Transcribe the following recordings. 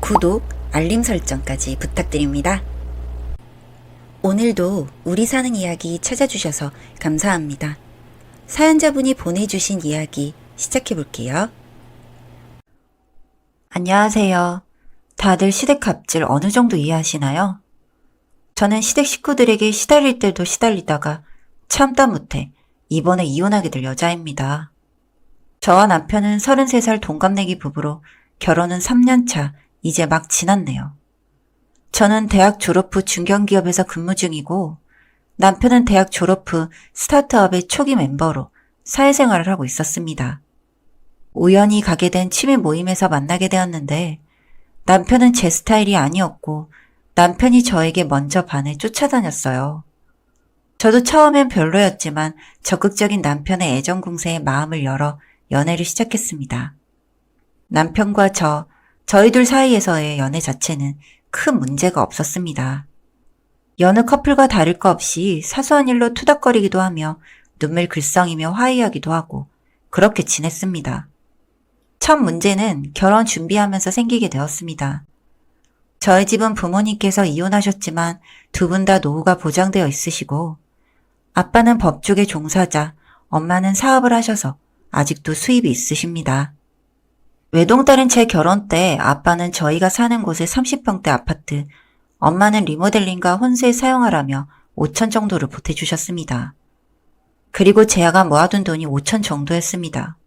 구독, 알림 설정까지 부탁드립니다. 오늘도 우리 사는 이야기 찾아주셔서 감사합니다. 사연자분이 보내주신 이야기 시작해볼게요. 안녕하세요. 다들 시댁 갑질 어느 정도 이해하시나요? 저는 시댁 식구들에게 시달릴 때도 시달리다가 참다 못해 이번에 이혼하게 될 여자입니다. 저와 남편은 33살 동갑내기 부부로 결혼은 3년차, 이제 막 지났네요. 저는 대학 졸업 후 중견기업에서 근무 중이고 남편은 대학 졸업 후 스타트업의 초기 멤버로 사회생활을 하고 있었습니다. 우연히 가게 된 취미 모임에서 만나게 되었는데 남편은 제 스타일이 아니었고 남편이 저에게 먼저 반해 쫓아다녔어요. 저도 처음엔 별로였지만 적극적인 남편의 애정 공세에 마음을 열어 연애를 시작했습니다. 남편과 저희 둘 사이에서의 연애 자체는 큰 문제가 없었습니다. 여느 커플과 다를 거 없이 사소한 일로 투닥거리기도 하며 눈물 글썽이며 화해하기도 하고 그렇게 지냈습니다. 첫 문제는 결혼 준비하면서 생기게 되었습니다. 저희 집은 부모님께서 이혼하셨지만 두 분 다 노후가 보장되어 있으시고 아빠는 법조계 종사자, 엄마는 사업을 하셔서 아직도 수입이 있으십니다. 외동딸인 제 결혼 때 아빠는 저희가 사는 곳의 30평대 아파트, 엄마는 리모델링과 혼수에 사용하라며 5천 정도를 보태주셨습니다. 그리고 제가 모아둔 돈이 5천 정도였습니다.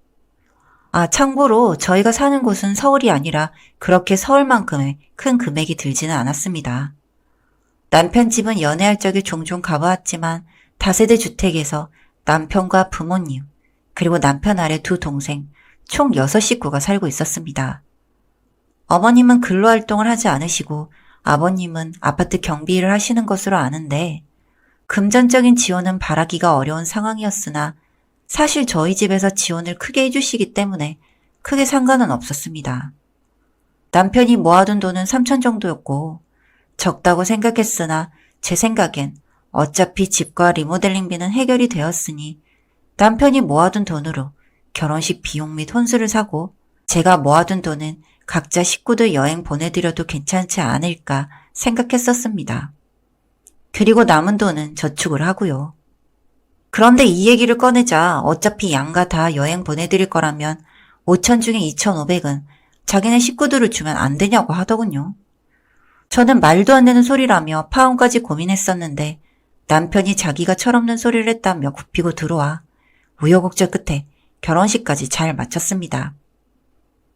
참고로 저희가 사는 곳은 서울이 아니라 그렇게 서울만큼의 큰 금액이 들지는 않았습니다. 남편 집은 연애할 적에 종종 가보았지만 다세대 주택에서 남편과 부모님, 그리고 남편 아래 두 동생, 총 6식구가 살고 있었습니다. 어머님은 근로활동을 하지 않으시고 아버님은 아파트 경비 일을 하시는 것으로 아는데 금전적인 지원은 바라기가 어려운 상황이었으나 사실 저희 집에서 지원을 크게 해주시기 때문에 크게 상관은 없었습니다. 남편이 모아둔 돈은 3천 정도였고 적다고 생각했으나 제 생각엔 어차피 집과 리모델링비는 해결이 되었으니 남편이 모아둔 돈으로 결혼식 비용 및 혼수를 사고 제가 모아둔 돈은 각자 식구들 여행 보내드려도 괜찮지 않을까 생각했었습니다. 그리고 남은 돈은 저축을 하고요. 그런데 이 얘기를 꺼내자 어차피 양가 다 여행 보내드릴 거라면 5천 중에 2,500은 자기네 식구들을 주면 안 되냐고 하더군요. 저는 말도 안 되는 소리라며 파혼까지 고민했었는데 남편이 자기가 철없는 소리를 했다며 굽히고 들어와 우여곡절 끝에 결혼식까지 잘 마쳤습니다.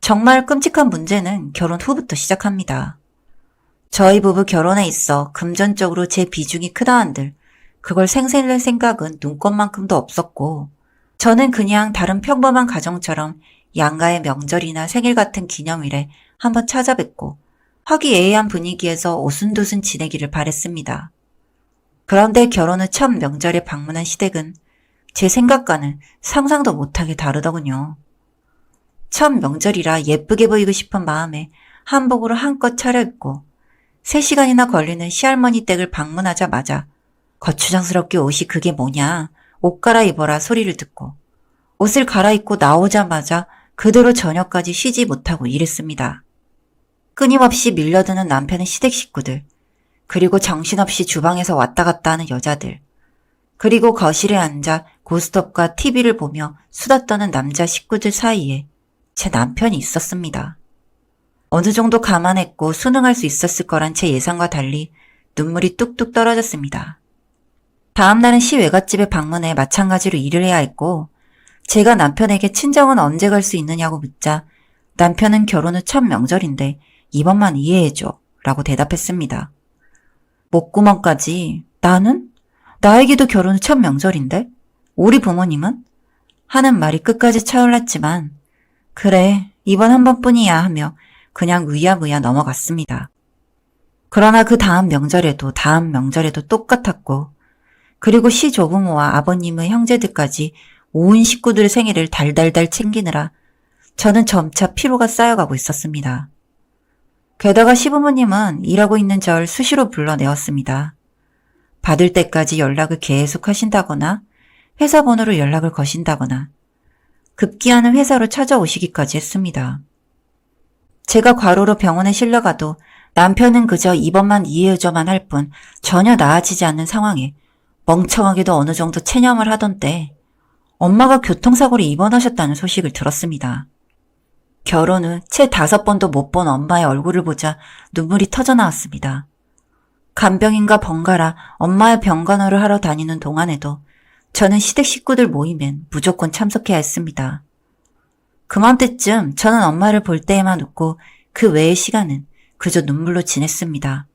정말 끔찍한 문제는 결혼 후부터 시작합니다. 저희 부부 결혼에 있어 금전적으로 제 비중이 크다 한들 그걸 생색낼 생각은 눈꼽만큼도 없었고 저는 그냥 다른 평범한 가정처럼 양가의 명절이나 생일 같은 기념일에 한번 찾아뵙고 화기애애한 분위기에서 오순도순 지내기를 바랬습니다. 그런데 결혼 후 첫 명절에 방문한 시댁은 제 생각과는 상상도 못하게 다르더군요. 첫 명절이라 예쁘게 보이고 싶은 마음에 한복으로 한껏 차려입고 3시간이나 걸리는 시할머니 댁을 방문하자마자 거추장스럽게 옷이 그게 뭐냐, 옷 갈아입어라 소리를 듣고 옷을 갈아입고 나오자마자 그대로 저녁까지 쉬지 못하고 일했습니다. 끊임없이 밀려드는 남편의 시댁 식구들, 그리고 정신없이 주방에서 왔다 갔다 하는 여자들, 그리고 거실에 앉아 고스톱과 TV를 보며 수다 떠는 남자 식구들 사이에 제 남편이 있었습니다. 어느 정도 감안했고 순응할 수 있었을 거란 제 예상과 달리 눈물이 뚝뚝 떨어졌습니다. 다음 날은 시 외갓집에 방문해 마찬가지로 일을 해야 했고 제가 남편에게 친정은 언제 갈 수 있느냐고 묻자 남편은 결혼 후 첫 명절인데 이번만 이해해줘 라고 대답했습니다. 목구멍까지 나는? 나에게도 결혼 후 첫 명절인데? 우리 부모님은? 하는 말이 끝까지 차올랐지만 그래 이번 한 번뿐이야 하며 그냥 의야무야 넘어갔습니다. 그러나 그 다음 명절에도 똑같았고 그리고 시조부모와 아버님의 형제들까지 온 식구들의 생일을 달달달 챙기느라 저는 점차 피로가 쌓여가고 있었습니다. 게다가 시부모님은 일하고 있는 절 수시로 불러내었습니다. 받을 때까지 연락을 계속 하신다거나 회사 번호로 연락을 거신다거나 급기야는 회사로 찾아오시기까지 했습니다. 제가 과로로 병원에 실려가도 남편은 그저 입원만 이해해줘만 할 뿐 전혀 나아지지 않는 상황에 멍청하게도 어느 정도 체념을 하던 때 엄마가 교통사고로 입원하셨다는 소식을 들었습니다. 결혼 후 채 5번도 못 본 엄마의 얼굴을 보자 눈물이 터져 나왔습니다. 간병인과 번갈아 엄마의 병간호를 하러 다니는 동안에도 저는 시댁 식구들 모임엔 무조건 참석해야 했습니다. 그맘때쯤 저는 엄마를 볼 때에만 웃고 그 외의 시간은 그저 눈물로 지냈습니다.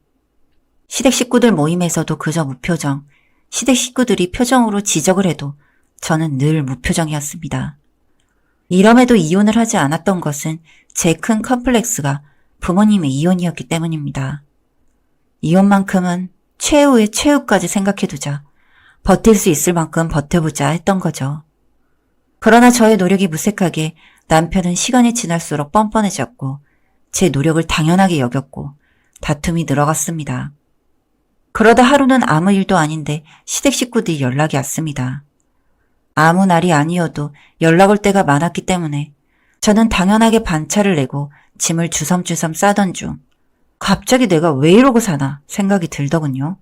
시댁 식구들 모임에서도 그저 무표정, 시댁 식구들이 표정으로 지적을 해도 저는 늘 무표정이었습니다. 이럼에도 이혼을 하지 않았던 것은 제 큰 컴플렉스가 부모님의 이혼이었기 때문입니다. 이혼만큼은 최후의 최후까지 생각해두자, 버틸 수 있을 만큼 버텨보자 했던 거죠. 그러나 저의 노력이 무색하게 남편은 시간이 지날수록 뻔뻔해졌고 제 노력을 당연하게 여겼고 다툼이 늘어갔습니다. 그러다 하루는 아무 일도 아닌데 시댁 식구들이 연락이 왔습니다. 아무 날이 아니어도 연락 올 때가 많았기 때문에 저는 당연하게 반차를 내고 짐을 주섬주섬 싸던 중 갑자기 내가 왜 이러고 사나 생각이 들더군요.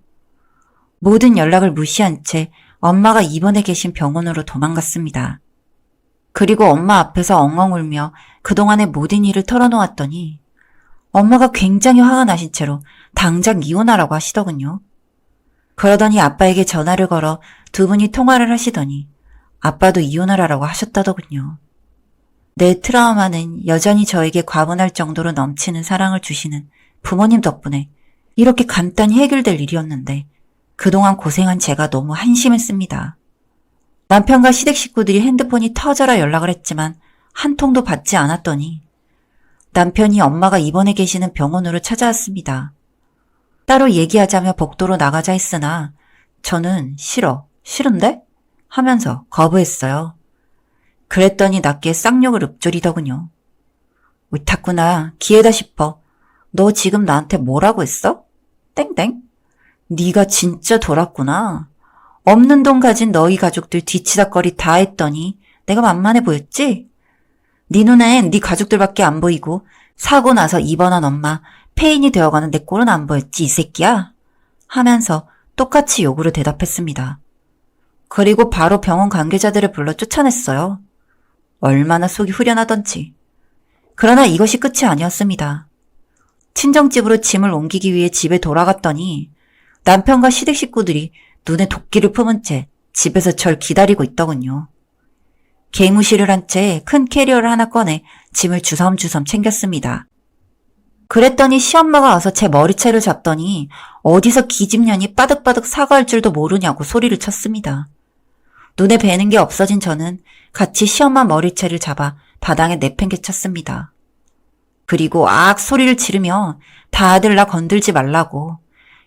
모든 연락을 무시한 채 엄마가 입원해 계신 병원으로 도망갔습니다. 그리고 엄마 앞에서 엉엉 울며 그동안의 모든 일을 털어놓았더니 엄마가 굉장히 화가 나신 채로 당장 이혼하라고 하시더군요. 그러더니 아빠에게 전화를 걸어 두 분이 통화를 하시더니 아빠도 이혼을 하라고 하셨다더군요. 내 트라우마는 여전히 저에게 과분할 정도로 넘치는 사랑을 주시는 부모님 덕분에 이렇게 간단히 해결될 일이었는데 그동안 고생한 제가 너무 한심했습니다. 남편과 시댁 식구들이 핸드폰이 터져라 연락을 했지만 한 통도 받지 않았더니 남편이 엄마가 입원해 계시는 병원으로 찾아왔습니다. 따로 얘기하자며 복도로 나가자 했으나 저는 싫은데? 하면서 거부했어요. 그랬더니 낮게 쌍욕을 읊조리더군요. 옳았구나. 기회다 싶어. 너 지금 나한테 뭐라고 했어? 땡땡. 네가 진짜 돌았구나. 없는 돈 가진 너희 가족들 뒤치다꺼리 다 했더니 내가 만만해 보였지? 네 눈엔 네 가족들밖에 안 보이고 사고 나서 입원한 엄마 폐인이 되어가는 내 꼴은 안 보였지 이 새끼야? 하면서 똑같이 욕으로 대답했습니다. 그리고 바로 병원 관계자들을 불러 쫓아냈어요. 얼마나 속이 후련하던지. 그러나 이것이 끝이 아니었습니다. 친정집으로 짐을 옮기기 위해 집에 돌아갔더니 남편과 시댁 식구들이 눈에 도끼를 품은 채 집에서 절 기다리고 있더군요. 개무시를 한 채 큰 캐리어를 하나 꺼내 짐을 주섬주섬 챙겼습니다. 그랬더니 시엄마가 와서 제 머리채를 잡더니 어디서 기집년이 빠득빠득 사과할 줄도 모르냐고 소리를 쳤습니다. 눈에 뵈는 게 없어진 저는 같이 시엄마 머리채를 잡아 바닥에 내팽개쳤습니다. 그리고 악 소리를 지르며 다들 나 건들지 말라고,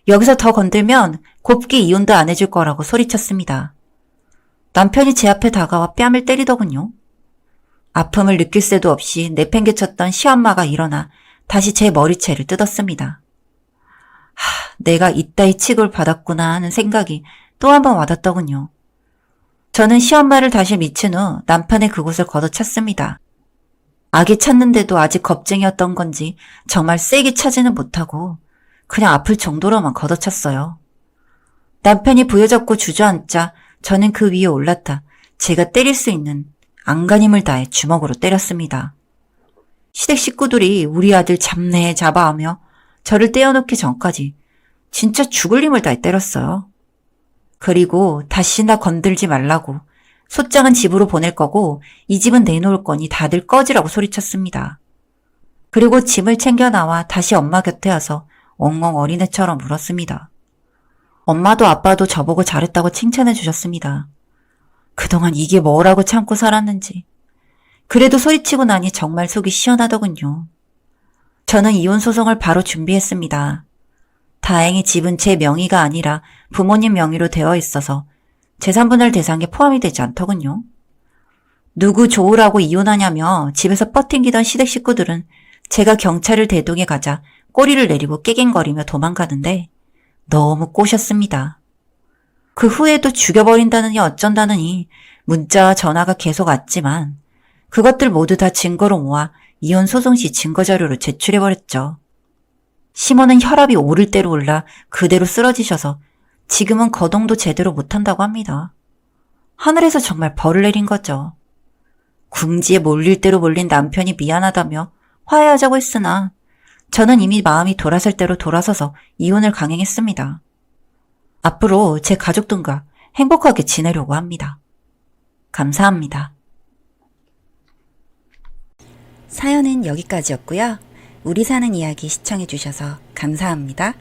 여기서 더 건들면 곱게 이혼도 안 해줄 거라고 소리쳤습니다. 남편이 제 앞에 다가와 뺨을 때리더군요. 아픔을 느낄 새도 없이 내팽개쳤던 시엄마가 일어나 다시 제 머리채를 뜯었습니다. 내가 이따위 취급을 받았구나 하는 생각이 또 한 번 와닿더군요. 저는 시엄마를 다시 미친 후 남편의 그곳을 걷어찼습니다. 아기 찾는데도 아직 겁쟁이였던 건지 정말 세게 차지는 못하고 그냥 아플 정도로만 걷어찼어요. 남편이 부여잡고 주저앉자 저는 그 위에 올라타 제가 때릴 수 있는 안간힘을 다해 주먹으로 때렸습니다. 시댁 식구들이 우리 아들 잡네 잡아하며 저를 떼어놓기 전까지 진짜 죽을 힘을 다해 때렸어요. 그리고 다시 나 건들지 말라고, 소장은 집으로 보낼 거고 이 집은 내놓을 거니 다들 꺼지라고 소리쳤습니다. 그리고 짐을 챙겨 나와 다시 엄마 곁에 와서 엉엉 어린애처럼 울었습니다. 엄마도 아빠도 저보고 잘했다고 칭찬해 주셨습니다. 그동안 이게 뭐라고 참고 살았는지. 그래도 소리치고 나니 정말 속이 시원하더군요. 저는 이혼 소송을 바로 준비했습니다. 다행히 집은 제 명의가 아니라 부모님 명의로 되어 있어서 재산분할 대상에 포함이 되지 않더군요. 누구 좋으라고 이혼하냐며 집에서 뻗팅기던 시댁 식구들은 제가 경찰을 대동해 가자 꼬리를 내리고 깨갱거리며 도망가는데 너무 꼬셨습니다. 그 후에도 죽여버린다느니 어쩐다느니 문자와 전화가 계속 왔지만 그것들 모두 다 증거로 모아 이혼 소송 시 증거자료로 제출해버렸죠. 시모는 혈압이 오를 대로 올라 그대로 쓰러지셔서 지금은 거동도 제대로 못한다고 합니다. 하늘에서 정말 벌을 내린 거죠. 궁지에 몰릴 대로 몰린 남편이 미안하다며 화해하자고 했으나 저는 이미 마음이 돌아설 대로 돌아서서 이혼을 강행했습니다. 앞으로 제 가족들과 행복하게 지내려고 합니다. 감사합니다. 사연은 여기까지였고요. 우리 사는 이야기 시청해주셔서 감사합니다.